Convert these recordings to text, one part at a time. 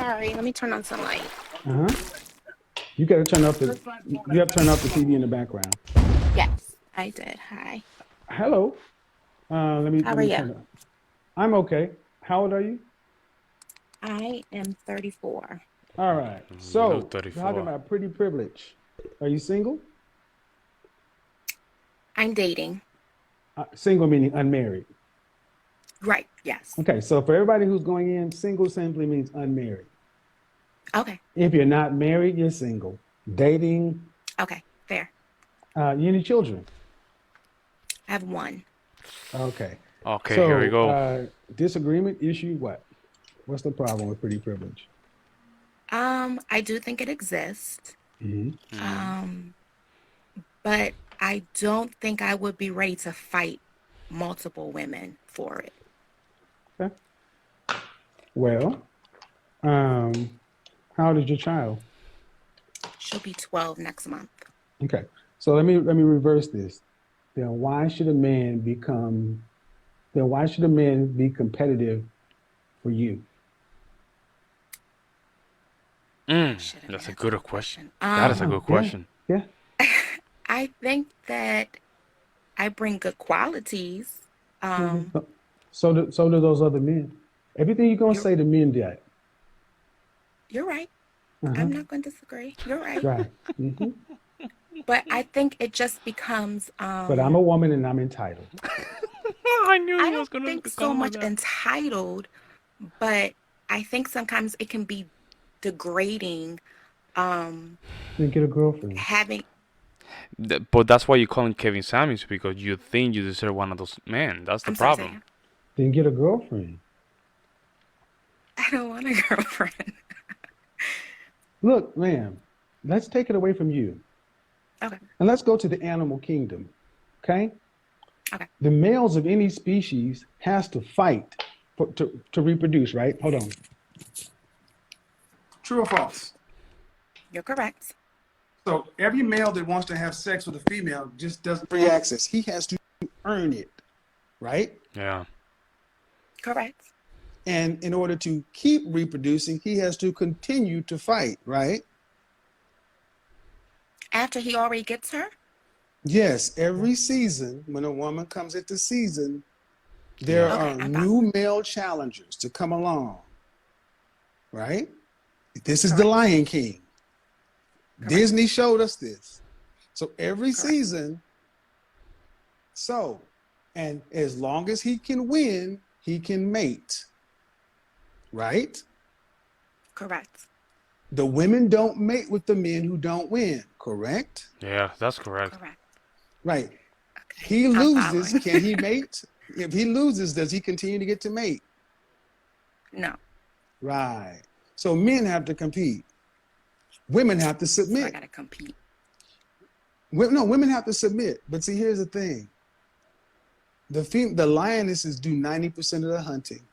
Sorry, let me turn on some light. Uh-huh. You got to turn off the. You have to turn off the TV in the background. Yes, I did. Hi. Hello. Let me How let are me you? turn it. I'm okay. How old are you? I am 34. All right. You look So talking 34. about pretty privilege. Are you single? I'm dating. Single meaning unmarried. Right. Yes. Okay. So for everybody who's going in, single simply means unmarried. Okay. If you're not married, you're single. Dating. Okay. Fair. Any children? I have one. Okay. Okay, here we So go. disagreement issue. What? What's the problem with pretty privilege? I do think it exists. Hmm. Mm. Um, but I don't think I would be ready to fight multiple women for it. Okay. Well, um, how old is your child? She'll be 12 next month. Okay. So let me reverse this. Then why should a man become? Then why should a man be competitive for you? Why should a That's a man good be question. question? That is a good Yeah, question. yeah. I think that I bring good qualities. Um, Mhm. So do those other men. Everything you're gonna you're say to men, that. you're right. Uh-huh. I'm not going to disagree. You're right. Right. Hmm. But I think it just becomes But I'm a woman and I'm entitled. I knew I he was don't gonna think so come with much that. entitled, but I think sometimes it can be degrading um Then get a girlfriend. having But that's why you call him Kevin Samuels because you think you deserve one of those men. That's the I'm sorry, say problem. again. Then get a girlfriend. I don't want a girlfriend. Look, man, let's take it away from you. Okay. And let's go to the animal kingdom. Okay? Okay. The males of any species has to fight to reproduce, right? Hold on. True or false? You're correct. So every male that wants to have sex with a female just doesn't free access. He has to earn it, right? Yeah. Correct. And in order to keep reproducing, he has to continue to fight, right? After he already gets her? Yes, every season, when a woman comes into season, there Yeah. Okay, are I follow. new male challengers to come along, right? This is the Correct. Lion King. Correct. Disney showed us this. So every Correct. season, and as long as he can win, he can mate, right? Correct. The women don't mate with the men who don't win, correct? Yeah, that's correct. Correct. Right. Okay. He I'm loses, following. can he mate? If he loses, does he continue to get to mate? No. Right. So men have to compete. Women have to So I submit. gotta compete. No, women have to submit. But see, here's the thing. The lionesses do 90% of the hunting.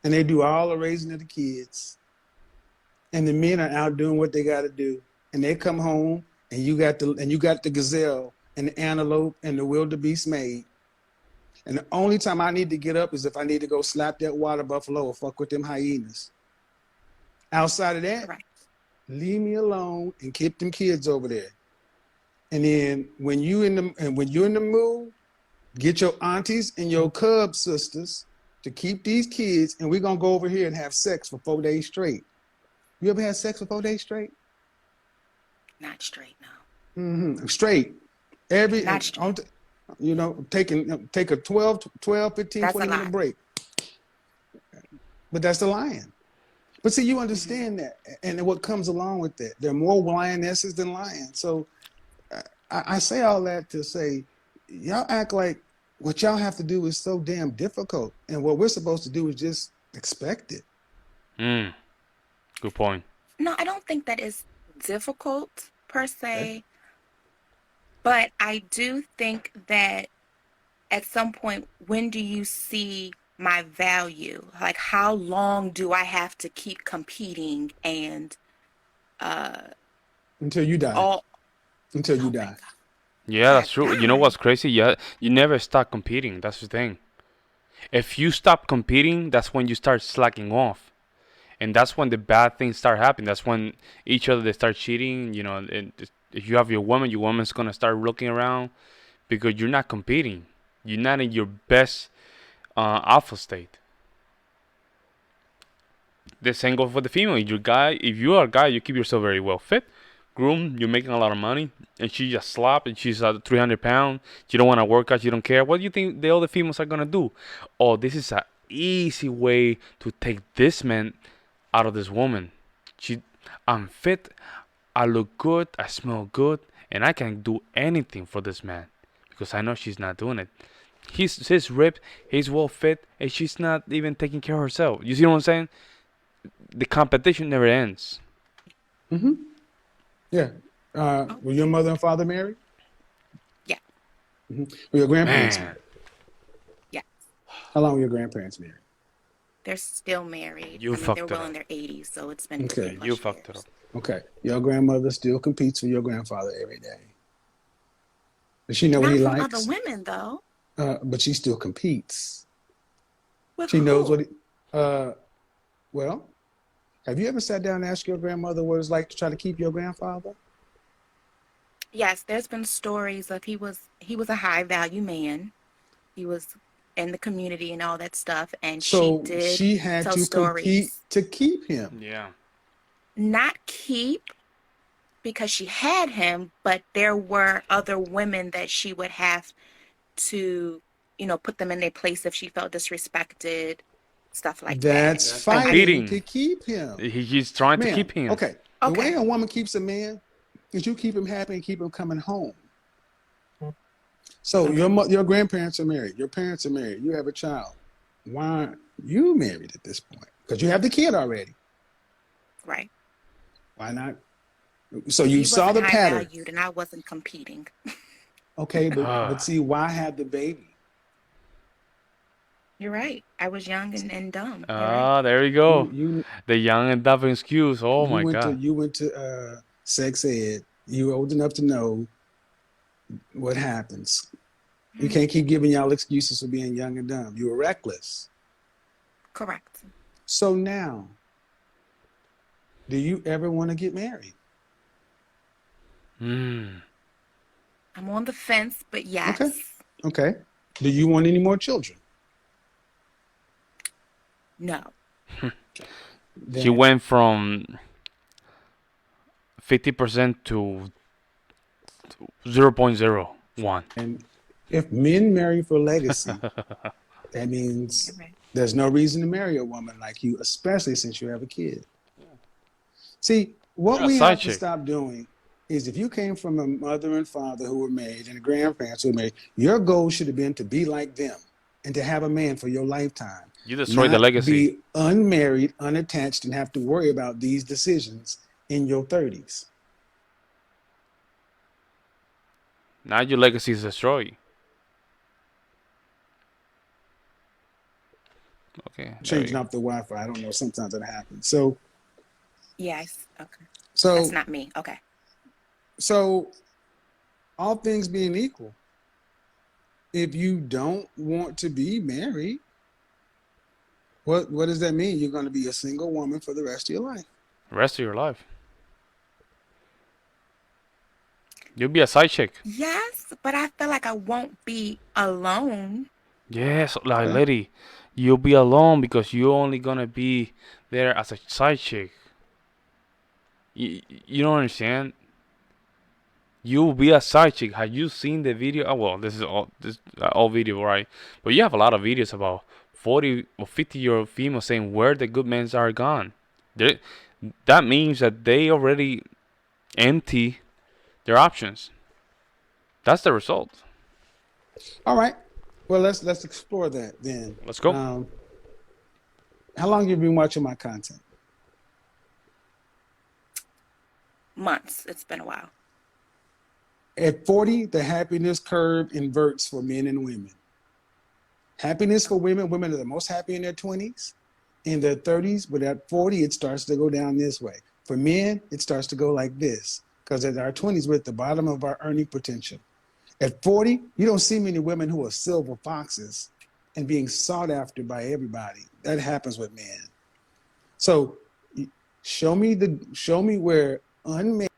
And they do all the raising of the kids. And the men are out doing what they gotta do. And they come home and you got the gazelle and the antelope and the wildebeest maid. And the only time I need to get up is if I need to go slap that water buffalo or fuck with them hyenas. Outside of that, Correct. leave me alone and keep them kids over there. And then when you're in the mood, get your aunties and your cub sisters to keep these kids, and we're gonna go over here and have sex for 4 days straight. You ever had sex for 4 days straight? Not straight now. Straight. Not straight. Take a 12, 15, That's a 20 minute lot. break. But that's the lion. But see, you Hmm. understand that, and what comes along with that. There are more lionesses than lions. So I say all that to say, y'all act like what y'all have to do is so damn difficult, and what we're supposed to do is just expect it. Good point. No, I don't think that is difficult per Okay? se, but I do think that at some point, when do you see my value? Like, how long do I have to keep competing and uh Until you die. all Until you oh my die. God. Yeah, Till I that's true. You know die. what's crazy? Yeah, you never stop competing. That's the thing. If you stop competing, that's when you start slacking off. and that's when the bad things start happening. That's when each other they start cheating. And if you have your woman's gonna start looking around because you're not competing. You're not in your best alpha state. The same goes for the female. If you are a guy, you keep yourself very well fit, groomed, you're making a lot of money, and she just slop and she's 300 pounds. You don't want to work out, you don't care. What do you think the other females are gonna do? Oh, this is a easy way to take this man out of this woman. She, I'm fit, I look good, I smell good, and I can do anything for this man because I know she's not doing it. He's ripped, he's well fit, and she's not even taking care of herself. You see what I'm saying? The competition never ends. Mm-hmm. Yeah. Were your mother and father married? Yeah. Mm-hmm. Were your grandparents Man, married? Yeah. How long were your grandparents married? They're still married. you I mean, they're fucked it well in up. their 80s, so it's been Okay. 20 You plus fucked it years. up. Okay. Your grandmother still competes for your grandfather every day. Does she know what Not he from other likes? women, though. But she still competes. With She knows what who? well, have you ever sat down and asked your grandmother what it's like to try to keep your grandfather? Yes, there's been stories of he was a high value man. He was in the community and all that stuff, and she So did she had tell to compete stories. to keep him. Yeah. Not keep because she had him, but there were other women that she would have to, put them in their place if she felt disrespected, stuff like that. That's That's But fighting to competing. keep him. He's trying to keep Ma'am, him. okay. The way okay, a woman keeps a man is you keep him happy and keep him coming home. So okay, your grandparents are married. Your parents are married. You have a child. Why aren't you married at this point? Because you have the kid already. right. Why not? So you He saw wasn't the high pattern. valued, and I wasn't competing. Okay, but Ah, see, why have the baby? You're right. I was young and dumb. You're right. there you You go. you The young and dumb excuse. Oh you my went to God. you went to sex ed. You were old enough to know what happens. You Mhm. can't keep giving y'all excuses for being young and dumb. You were reckless. Correct. So now, do you ever want to get married? Mm. I'm on the fence, but Okay. yes. Okay. Do you want any more children? No. She Then went from 50% to 0.01. and if men marry for legacy, that means You're right. there's no reason to marry a woman like you, especially since you have a kid. See, what You're a we side have to chick. stop doing is if you came from a mother and father who were married and a grandparents who were married, your goal should have been to be like them and to have a man for your lifetime, You destroyed the not legacy. be unmarried, unattached, and have to worry about these decisions in your 30s. Now your legacy is destroyed. Okay, there you Changing go. off the Wi-Fi, I don't know. Sometimes that happens. So, Yes. Okay. That's so, not me. Okay. so, all things being equal, if you don't want to be married, what does that mean? You're going to be a single woman for the rest of your life. The rest of your life. You'll be a side chick. Yes, but I feel like I won't be alone. Yes, like Okay. lady, you'll be alone because you're only gonna be there as a side chick. You don't understand. You'll be a side chick. Have you seen the video? Oh, well, this all video, right? But you have a lot of videos about 40 or 50-year-old females saying where the good men are gone. They, that means that they already empty their options. That's the result. All right. Well, let's explore that then. Let's go. How long have you been watching my content? Months. It's been a while. At 40, the happiness curve inverts for men and women. Happiness for women are the most happy in their 20s, in their 30s, but at 40, it starts to go down this way. For men, it starts to go like this, because at our 20s, we're at the bottom of our earning potential. At 40, you don't see many women who are silver foxes and being sought after by everybody. That happens with men. So Show me where unmarried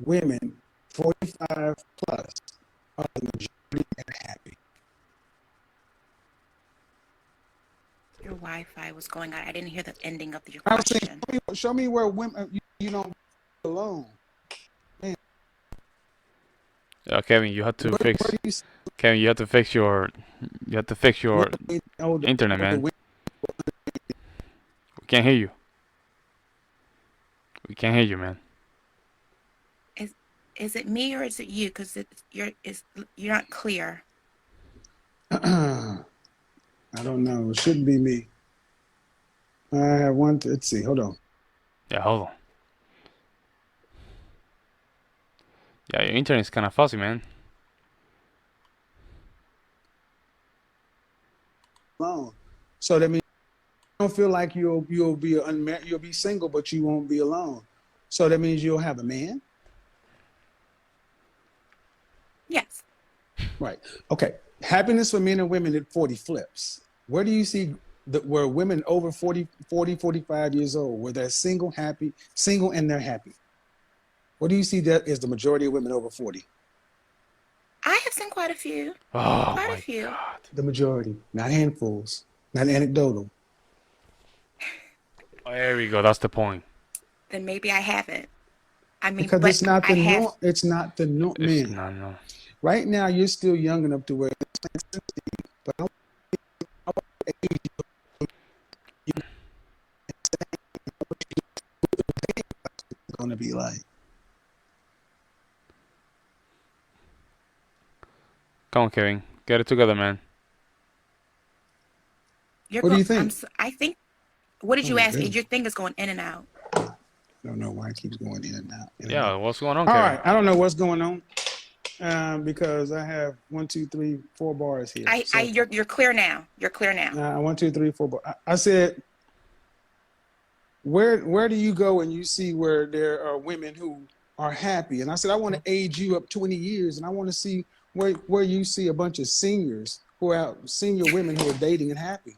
women 45 plus are the majority and happy. Your Wi-Fi was going out. I didn't hear the ending of your I was saying, question. show me where women you don't alone. Man, Kevin, you have to where fix. do you see Kevin, you have to fix your. You have to fix your internet, older man. women? We can't hear you. We can't hear you, man. Is it me or is it you? Because you're not clear. I don't know. It shouldn't be me. I have one. Let's see. Hold on. Yeah, hold on. Yeah, your internet's kind of fuzzy, man. Alone. So that means you don't feel like you'll be unmarried. You'll be single, but you won't be alone. So that means you'll have a man. Yes. Right. Okay. Happiness for men and women at 40 flips. Where do you see where women over 40, 45 years old, where they're single and they're happy? What do you see that is the majority of women over 40? I have seen quite a few. Oh Quite a my few. God. The majority, not handfuls, not anecdotal. Oh, there we go. That's the point. Then maybe I haven't. I mean, Because but it's not I the have. norm. It's not the norm, It's man. not no. Right now, you're still young enough to where this makes sense to you. But I don't age you're going to be like. Come on, Kevin. Get it together, man. You're What do go- you think? I think. What did Oh you my ask? goodness. Your thing is going in and out. I don't know why it keeps going in and out. Yeah, what's going on, All Kevin? right. I don't know what's going on because I have 1, 2, 3, 4 bars here. You're clear now. You're clear now. 1, 2, 3, 4 bars. I said, where do you go and you see where there are women who are happy? And I said, I want to age you up 20 years, and I want to see where you see a bunch of seniors who are senior women who are dating and happy.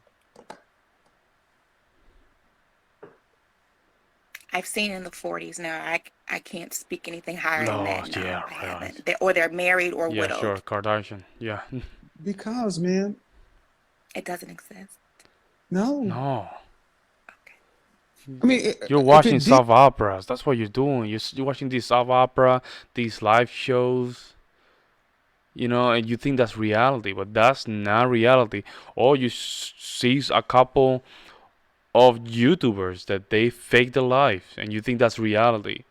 I've seen in the 40s now. I can't speak anything higher than that. No, yeah, I right. haven't. They're married or Yeah, widowed. sure, Kardashian. Yeah. Because, man, It doesn't exist. no. No. I mean, You're if watching it did, soap operas. That's what you're doing. You're watching these soap opera, these live shows. You know, and you think that's reality, but that's not reality. Or you see a couple of YouTubers that they fake their life, and you think that's reality.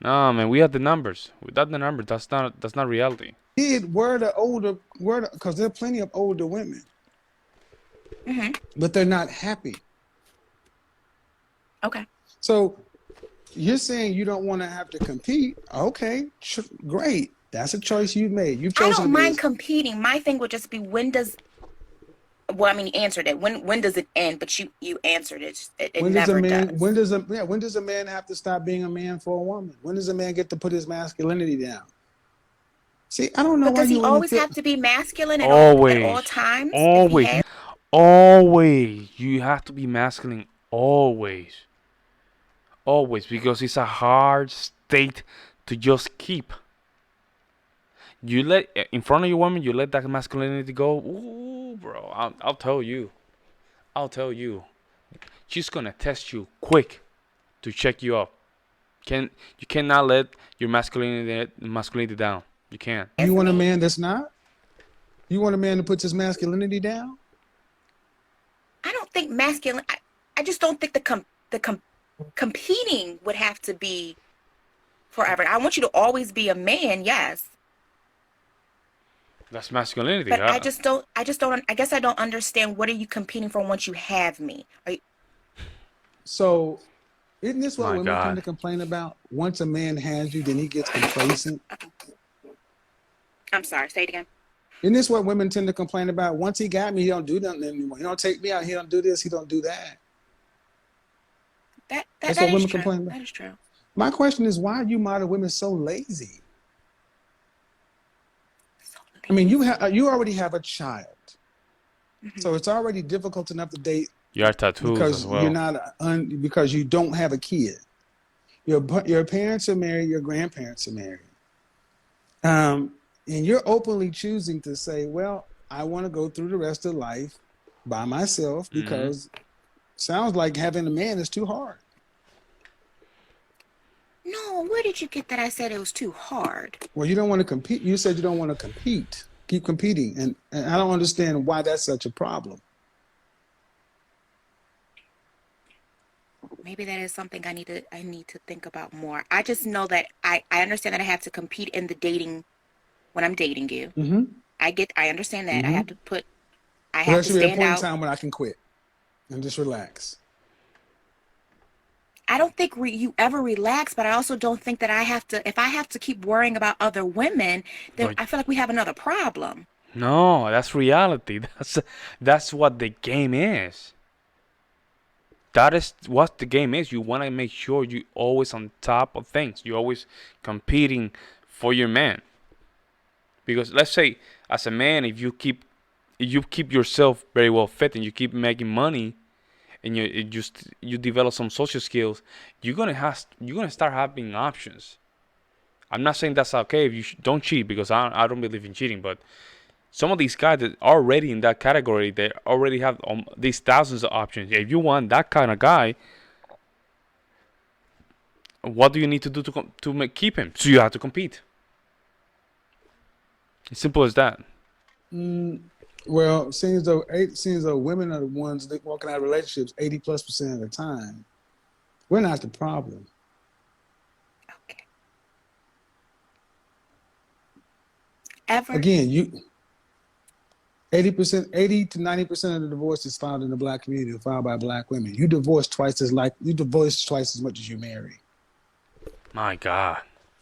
No, man, we have the numbers. Without the numbers, that's not reality. because there are plenty of older women, Mm-hmm. but they're not happy. Okay. So you're saying you don't want to have to compete. Okay, great. That's a choice you've made. You've I chosen don't to be mind competing. My thing would just be when does. Well, I mean, you answered it. When does it end? But you answered it. It when does a never man does. when does a man have to stop being a man for a woman? When does a man get to put his masculinity down? See, I don't know But why does he you women always feel have to be masculine at all Always, times? If he always, has, always. You have to be masculine. Always, always, because it's a hard state to just keep. You let in front of your woman, you let that masculinity go. Ooh, bro, I'll tell you. I'll tell you. She's gonna test you quick to check you up. You cannot let your masculinity down. You can't. you ask want a me, man that's not? You want a man that puts his masculinity down? I don't think masculine. I just don't think competing would have to be forever. I want you to always be a man, yes. That's masculinity. But I just don't. I guess I don't understand. What are you competing for once you have me? So isn't this what My women tend to God. complain about? Once a man has you, then he gets complacent. I'm sorry. Say it again. Isn't this what women tend to complain about? Once he got me, he don't do nothing anymore. He don't take me out. He don't do this. He don't do that. That's what That is women true. complain about. That is true. My question is, why are you modern women so lazy? I mean, you already have a child, so it's already difficult enough to date You are tattoos as because you're well. not because you don't have a kid. Your parents are married, your grandparents are married, um, and you're openly choosing to say, "Well, I want to go through the rest of life by myself Hmm. because sounds like having a man is too hard." No, where did you get that? I said it was too hard. Well, you don't want to compete. You said you don't want to compete, keep competing, and I don't understand why that's such a problem. Maybe that is something I need to think about more. I just know that I understand that I have to compete in the dating when I'm dating you. Mm-hmm. I understand that. Mm-hmm. I But have there to should be a stand point in out. time when I can quit and just relax. I don't think you ever relax, but I also don't think that I have to, if I have to keep worrying about other women, then But I feel like we have another problem. no, that's reality. That's what the game is. That is what the game is. You want to make sure you always on top of things. You're always competing for your man. Because let's say, as a man, if you keep yourself very well fit and you keep making money and you develop some social skills, you're gonna start having options. I'm not saying that's okay if you don't cheat because I don't believe in cheating, but some of these guys that are already in that category, they already have these thousands of options. If you want that kind of guy, what do you need to do keep him? So you have to compete. As simple as that. Mm, well, seems though women are the ones that walking out of relationships 80+% of the time. We're not the problem. Okay. Ever? Again, you 80%, 80 to 90% of the divorces filed in the black community are filed by black women. You divorce twice as much as you marry. My God.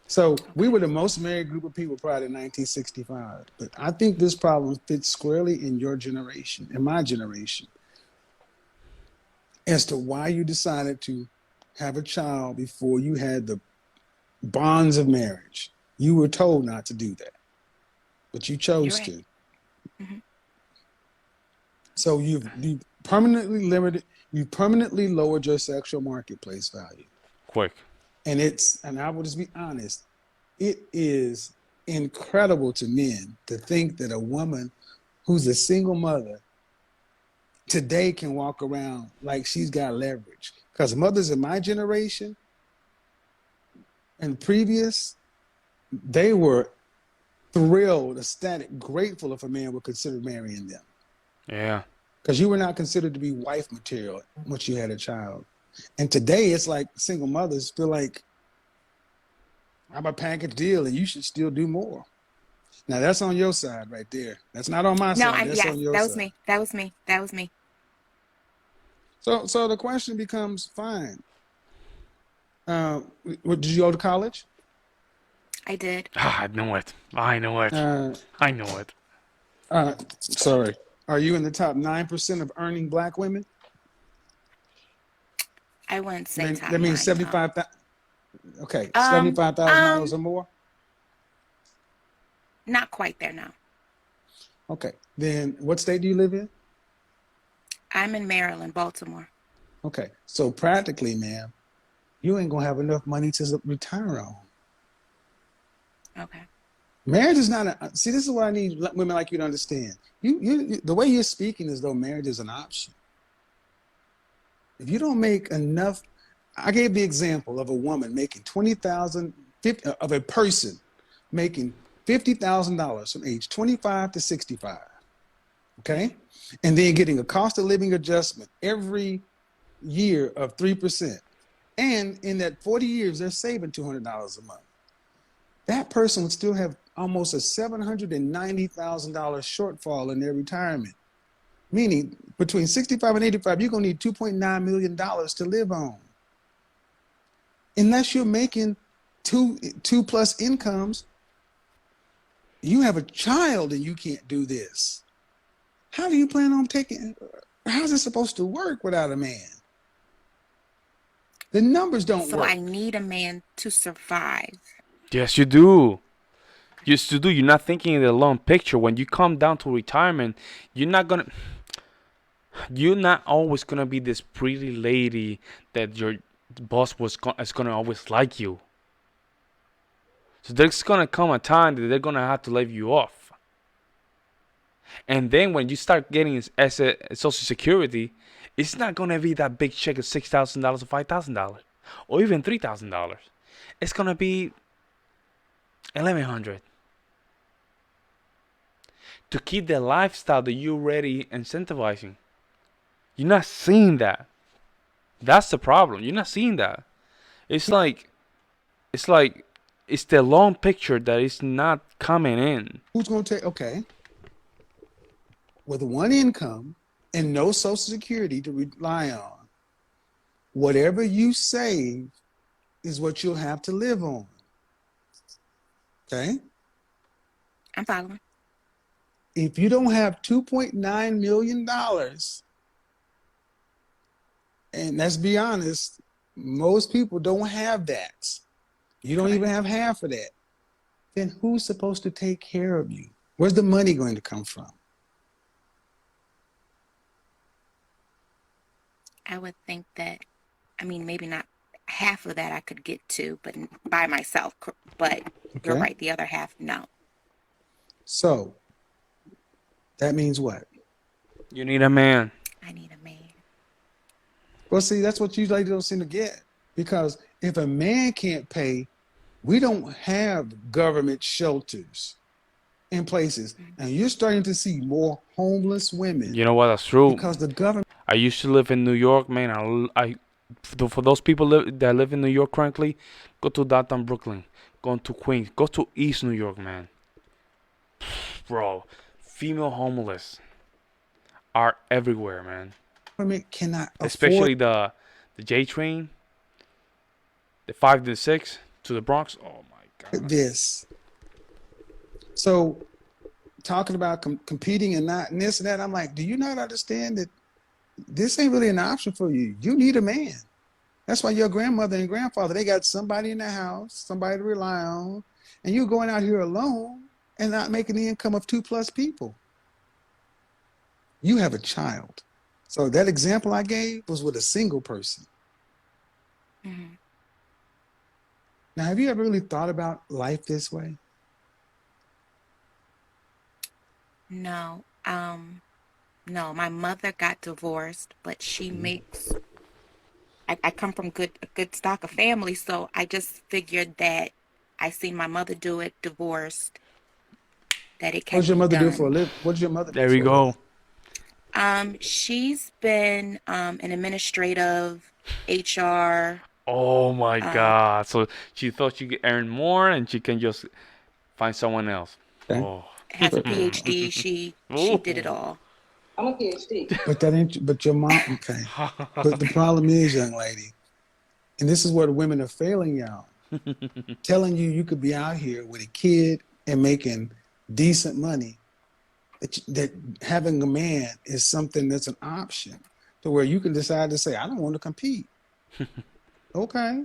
So we were Okay. the most married group of people prior to 1965. But I think this problem fits squarely in your generation, in my generation, as to why you decided to have a child before you had the bonds of marriage. You were told not to do that, but you You're chose right. to. Hmm. So you permanently lowered your sexual marketplace value. Quick. And I will just be honest, it is incredible to men to think that a woman who's a single mother today can walk around like she's got leverage. Because mothers in my generation and previous, they were thrilled, ecstatic, grateful if a man would consider marrying them. Yeah. Because you were not considered to be wife material once you had a child. And today it's like single mothers feel like I'm a package deal and you should still do more. Now that's on your side right there. That's not on my No, side. That's yes, on your that was side. me. That was me. That was me. So the question becomes, fine. Did you go to college? I did. Ah, I know it. I know it. Uh, I know it. sorry. Are you in the top 9% of earning black women? I wouldn't say Then top that means nine, no. 75. Okay, Um, $75,000 or um, more. not quite there now. Okay, then what state do you live in? I'm in Maryland, Baltimore. Okay, so practically, ma'am, you ain't gonna have enough money to retire on. Okay. Marriage is not a. See, this is what I need women like you to understand. The way you're speaking is though marriage is an option. If you don't make enough, I gave the example of a woman making 20,000, of a person making $50,000 from age 25 to 65. Hmm. Okay, and then getting a cost of living adjustment every year of 3%, and in that 40 years they're saving $200 a month. That person would still have almost a $790,000 shortfall in their retirement. Meaning between 65 and 85, you're going to need $2.9 million to live on. Unless you're making two plus incomes, you have a child and you can't do this. How do you plan on how's it supposed to work without a man? The numbers don't So I work. need a man to survive. Yes, you do. Okay. Yes, you do. You're not thinking in the long picture. When you come down to retirement, you're not gonna. You're not always gonna be this pretty lady that your boss is gonna always like you. So there's gonna come a time that they're gonna have to lay you off. And then when you start getting Social Security, it's not gonna be that big check of $6,000 or $5,000 or even $3,000. It's gonna be 1,100 to keep the lifestyle that you're already incentivizing. You're not seeing that. That's the problem. You're not seeing that. It's like it's like it's the long picture that is not coming in. Who's going to take, okay, with one income and no Social Security to rely on, whatever you save is what you'll have to live on. Okay? I'm following. If you don't have $2.9 million, and let's be honest, most people don't have that. You don't even have half of that. Then who's supposed to take care of you? Where's the money going to come from? I would think that, I mean, maybe not half of that I could get to, but by myself. But you're Okay. right, the other half, no. So that means what? You need a man. I need a man. Well, see, that's what you ladies don't seem to get. Because if a man can't pay, we don't have government shelters in places. And you're starting to see more homeless women You know what? That's true. because the government. I used to live in New York, man. For those people that live in New York currently, go to downtown Brooklyn, go to Queens, go to East New York, man. Bro, female homeless are everywhere, man. Government cannot Especially afford the J train, the 5 to 6 to the Bronx. Oh my God. this. So talking about competing and not and this and that, I'm like, do you not understand that this ain't really an option for you? You need a man. That's why your grandmother and grandfather, they got somebody in the house, somebody to rely on, and you're going out here alone and not making the income of 2+ people. You have a child. So that example I gave was with a single person. Mm-hmm. Now, have you ever really thought about life this way? No. No, my mother got divorced, but she makes, I come from a good stock of family, so I just figured that I seen my mother do it, divorced, that it What can does your be mother do for a done. living? What does your mother do There we for a living? go. She's been an administrative, HR. Oh my Um, God. So she thought she could earn more and she can just find someone else. Okay. Oh. has a But, PhD. She did it Ooh. all. I'm a PhD. but that ain't, but your mom, okay. But the problem is, young lady, and this is where the women are failing y'all, telling you you could be out here with a kid and making decent money, that having a man is something that's an option to where you can decide to say, I don't want to compete. Okay.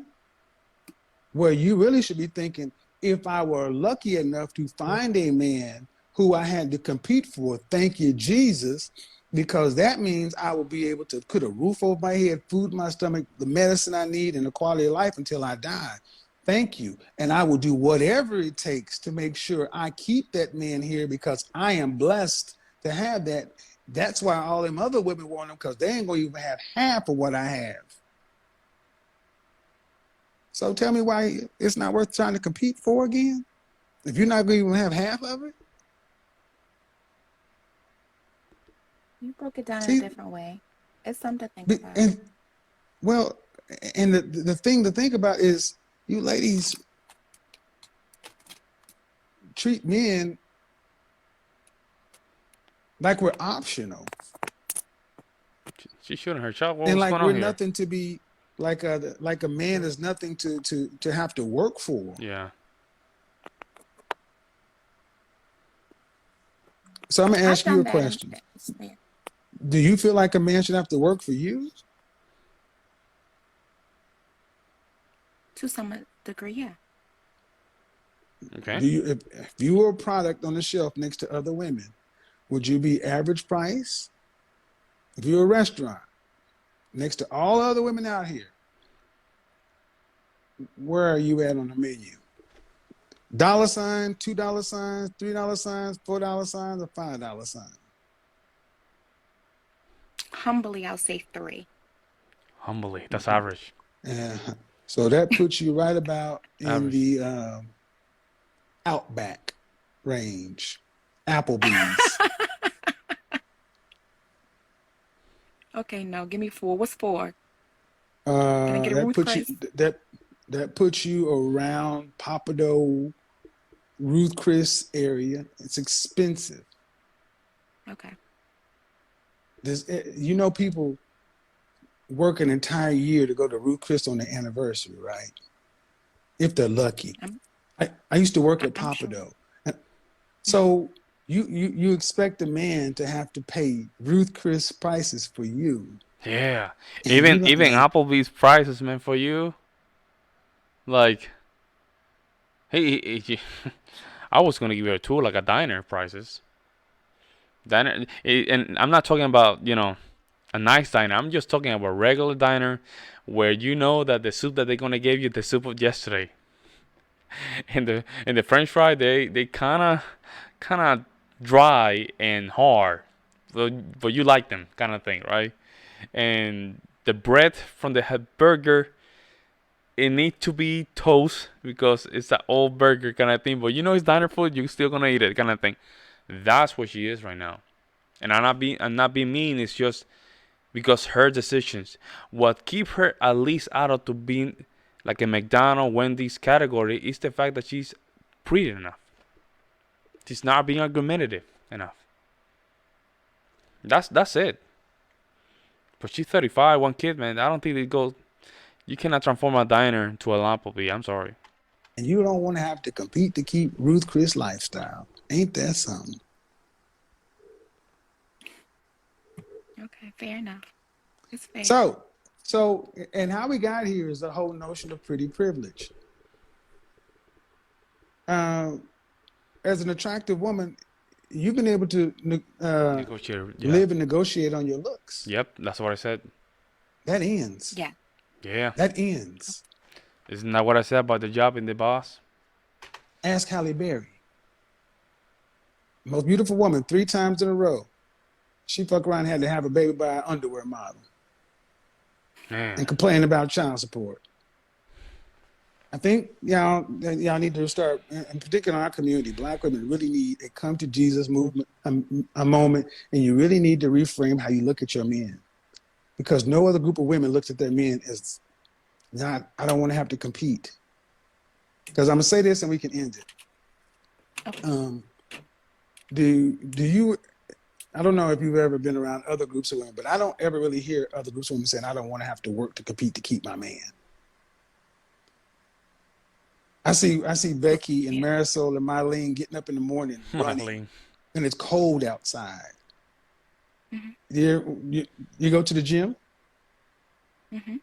Where you really should be thinking, if I were lucky enough to find a man who I had to compete for, thank you, Jesus, because that means I will be able to put a roof over my head, food in my stomach, the medicine I need, and the quality of life until I die. Thank you. And I will do whatever it takes to make sure I keep that man here because I am blessed to have that. That's why all them other women want him, because they ain't going to even have half of what I have. So tell me why it's not worth trying to compete for again? If you're not going to even have half of it? You broke it down in a See, different way. It's something to think about. and well, and the thing to think about is you ladies treat men like we're optional She shooting her shot. and What's like going we're on here? nothing to be like a man is nothing to have to work for. Yeah. So I'm gonna I've ask you done a that question. yeah, Do you feel like a man should have to work for you? to some degree, yeah. Okay. Do you if you were a product on the shelf next to other women, would you be average price? If you're a restaurant next to all other women out here, where are you at on the menu? Dollar sign, $2 signs, $3 signs, $4 signs, or $5 signs? Humbly, I'll say 3. Humbly, that's average. Yeah. So that puts you right about in Average. the Outback range. Applebee's. Okay, no, give me 4. What's 4? Can I get a That Ruth puts you Chris? that puts you around Papado, Ruth Chris area. It's expensive. Okay. People work an entire year to go to Ruth Chris on their anniversary, right? If they're lucky. I'm I used to work at I'm sure. Papado. So you expect a man to have to pay Ruth Chris prices for you, Yeah. and you Even don't even like. Applebee's prices, man, for you. Like, hey, I was gonna give you a tour like a diner prices. And I'm not talking about a nice diner. I'm just talking about a regular diner, where you know that the soup that they're gonna give you the soup of yesterday, and the French fry they kind of dry and hard, but you like them kind of thing, right? And the bread from the burger, it need to be toast because it's an old burger kind of thing. But it's diner food, you still gonna eat it kind of thing. That's what she is right now. And I'm not being mean. It's just because her decisions, what keep her at least out of to being like a McDonald's, Wendy's category, is the fact that she's pretty enough. She's not being argumentative enough. That's it. But she's 35, one kid, man. I don't think they go. You cannot transform a diner into a Lamplebee. I'm sorry. And you don't want to have to compete to keep Ruth Chris lifestyle. Ain't that something? Okay, fair enough. It's fair. And how we got here is the whole notion of pretty privilege. Um, as an attractive woman, you've been able to Negotiator. Yeah. live and negotiate on your looks. Yep. That's what I said. That ends. Yeah. Yeah. That ends. Isn't that what I said about the job in the boss? Ask Halle Berry, most beautiful woman 3 times in a row. She fuck around and had to have a baby by an underwear model Man. and complain about child support. I think y'all need to start, in particular in our community, Black women really need a come to Jesus movement, a moment, and you really need to reframe how you look at your men, because no other group of women looks at their men as not. I don't want to have to compete. Because I'm gonna say this and we can end it. Okay. Do you? I don't know if you've ever been around other groups of women, but I don't ever really hear other groups of women saying, "I don't want to have to work to compete to keep my man." I see Becky and Yeah. Marisol and Mylene getting up in the morning running, Marlene. and it's cold outside. Mhm. You go to the gym? Mhm.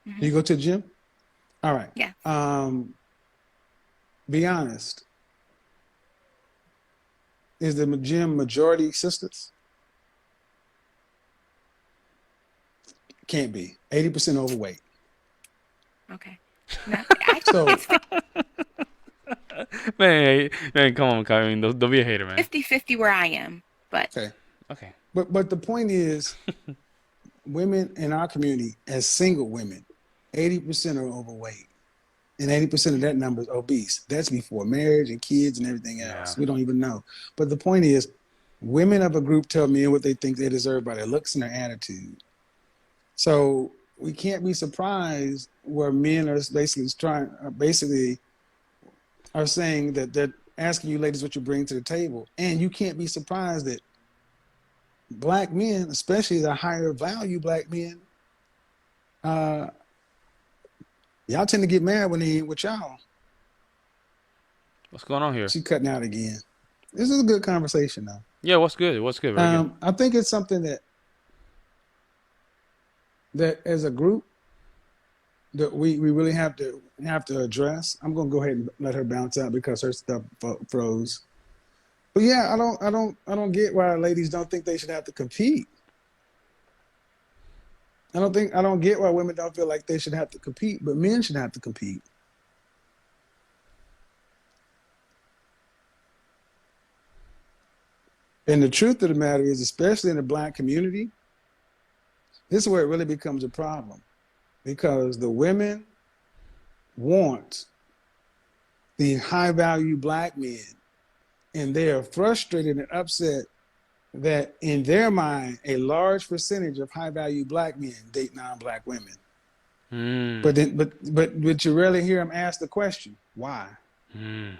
Mhm. You go to the gym? All right. Yeah. Be honest. Is the gym majority sisters? Can't be. 80% overweight. Okay. No, actually, So it's Man, come on, Kevin. Don't be a hater, man. 50-50 where I am, but okay. Okay. But the point is, women in our community as single women, 80% are overweight. And 80% of that number is obese. That's before marriage and kids and everything else. Yeah. We don't even know. But the point is, women of a group tell men what they think they deserve by their looks and their attitude. So we can't be surprised where men are basically are saying that they're asking you ladies what you bring to the table. And you can't be surprised that Black men, especially the higher value Black men, y'all tend to get mad when they ain't with y'all. What's going on here? She cutting out again. This is a good conversation, though. Yeah, what's good? What's good? Very good. I think it's something that as a group that we really have to address. I'm gonna go ahead and let her bounce out because her stuff froze. But yeah, I don't get why ladies don't think they should have to compete. I don't get why women don't feel like they should have to compete, but men should have to compete. And the truth of the matter is, especially in the black community, this is where it really becomes a problem because the women want the high value black men, and they are frustrated and upset that in their mind, a large percentage of high value black men date non-black women. Mm. But you rarely hear them ask the question, why? Mm.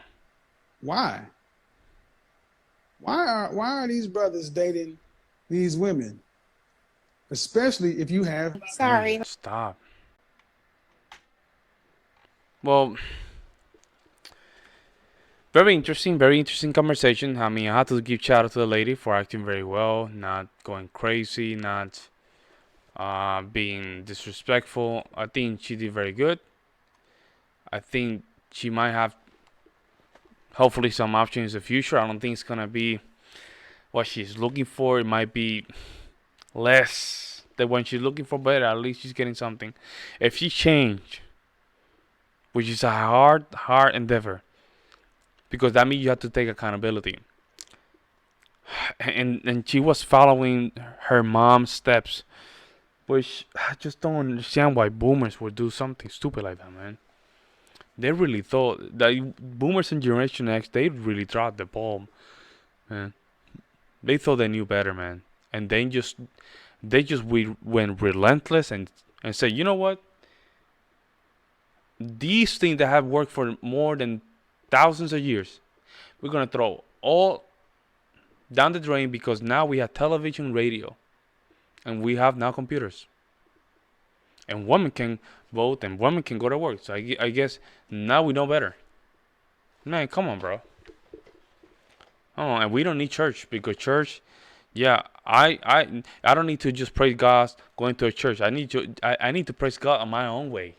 Why? Why are these brothers dating these women? Especially if you have Sorry. Stop. Well, very interesting conversation. I mean, I had to give shout out to the lady for acting very well, not going crazy, not being disrespectful. I think she did very good. I think she might have hopefully some options in the future. I don't think it's gonna be what she's looking for. It might be less than when she's looking for, but at least she's getting something. If she changed, which is a hard endeavor, because that means you have to take accountability. And she was following her mom's steps, which I just don't understand why boomers would do something stupid like that, man. They really thought that boomers and Generation X, they really dropped the ball, man. They thought they knew better, man, and they just went relentless and said, you know what? These things that have worked for more than thousands of years, we're gonna throw all down the drain because now we have television, radio, and we have now computers, and women can vote and women can go to work. So I guess now we know better. Man, come on, bro. Oh, and we don't need church because church, yeah, I don't need to just praise God going to a church. I need to praise God on my own way.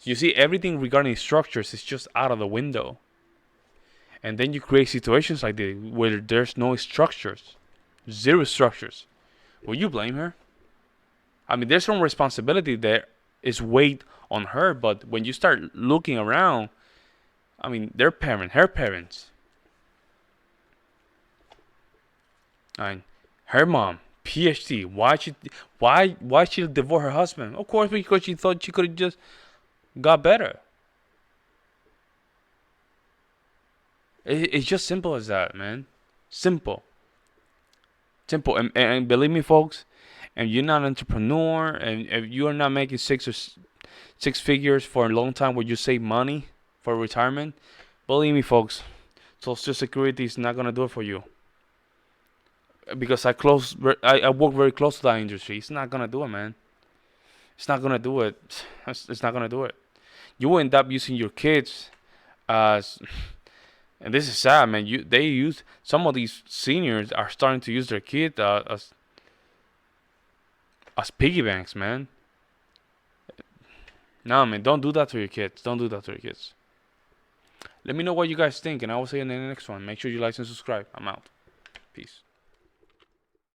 So you see, everything regarding structures is just out of the window. And then you create situations like this where there's no structures, zero structures. Will you blame her? I mean, there's some responsibility there is weight on her, but when you start looking around, I mean, her parents, and her mom, PhD. Why she divorce her husband? Of course, because she thought she could have just got better. It's just simple as that, man. Simple. Simple. And believe me, folks, if you're not an entrepreneur and if you are not making six figures for a long time where you save money for retirement, believe me, folks, Social Security is not gonna do it for you. Because I work very close to that industry. It's not gonna do it, man. It's not gonna do it. It's not gonna do it. You will end up using your kids as, and this is sad, man. They use some of these seniors are starting to use their kid as piggy banks, man. No, man, don't do that to your kids. Don't do that to your kids. Let me know what you guys think, and I will see you in the next one. Make sure you like and subscribe. I'm out. Peace.